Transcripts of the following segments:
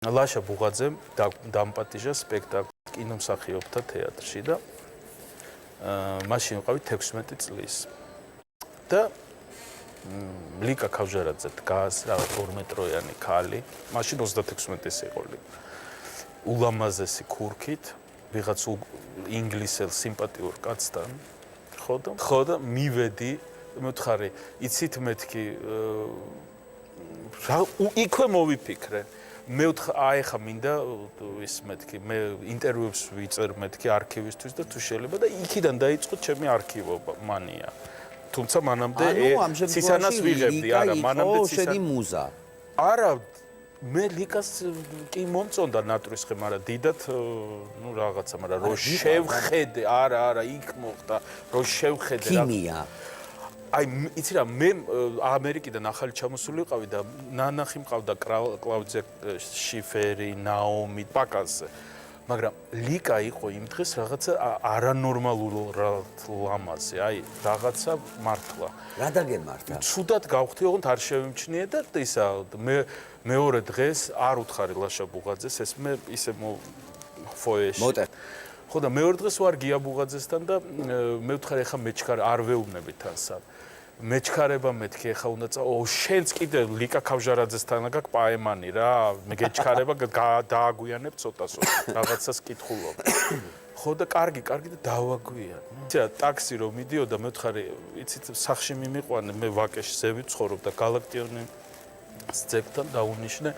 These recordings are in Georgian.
ლაშა ბუღაძემ დამპატიჟა სპექტაკლი კინომსახიობთა თეატრში და მაშინ ვიყავი 16 წლის. და ლიკა ქავჟარაძე დგას, რაღაც 2 მეტროიანი ქალი, მაშინ 36 იყო. ულამაზესი ქურქით, ვიღაც ინგლისელ სიმპათიურ კაცთან, ხო და მივედი, მეთქარი, იცით მეთქი იქვე მოვიფიქრე. მე ეხა მინდა ის მეთქი, მე ინტერვიუებს ვიწერ მეთქი არქივისთვის და თუ შეიძლება და იქიდან დაიწყო ჩემი არქივობა მანია. თუმცა მანამდე ცისანას ვიღებდი, არა, მანამდე შენი მუზა. არა, მე ლიკას კი მომწონდა ნატრისხე, მაგრამ დიდად რაღაცა, მაგრამ რო შევხედე, არა, იქ მოხდა, რო შევხედე რა. ქიმია. აი, იცი რა, მე ამერიკიდან ახალი ჩამოსული ვიყავი და ნანახი მყავდა კლაუდია შიფერი, ნაომი, პაკაზე. მაგრამ ლიკა იყო იმ დღეს რაღაცა არანორმალურად ლამაზი, აი, რაღაცა მართლა. რა დაგემართა? ცუდად გავხდი, ოღონდ არ შევიმჩნიე და ისა მეორე დღეს არ უთხარი ლაშა ბუღაძეს, ეს მე ისე ფოეში. ხო და მეორე დღეს ვარ გია ბუღაძესთან და მე ვთხარი ახლა მეჩქარ არ ვეუბნები თანსა. მეჩქარება მეთქი ახლა უნდა შენც კიდე ლიკა ქავჟარაძესთან გაქვს პაემანი რა, მე გეჩქარება დააგვიანებ ცოტასო, რაღაცას კითხულობ. ხო და კარგი და დავაგვიან. იცი რა, ტაქსი რომ მიდიოდა, მე ვთხარი, იცით, სახში მიმიყვანე, მე ვაკეში ზევით ცხოვრობ და გალაქტიონი ძეგლთან დაუნიშნე,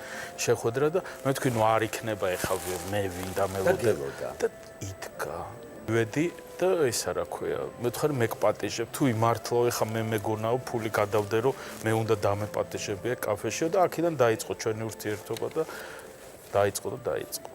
შეხვედრა და მე ვთქვი, ნუ არ იქნება ეხლა მე ვინ და მე და იდგა. ვედი და ისა რა ქვია, მე ვთქვი, მე გპატიჟებ, თუ იმართლა ეხლა მე მეგონაო, ფული გადავდე, რომ მე უნდა დამეპატიჟებია კაფეში და აქედან დაიწყო ჩვენი ურთიერთობა და დაიწყო.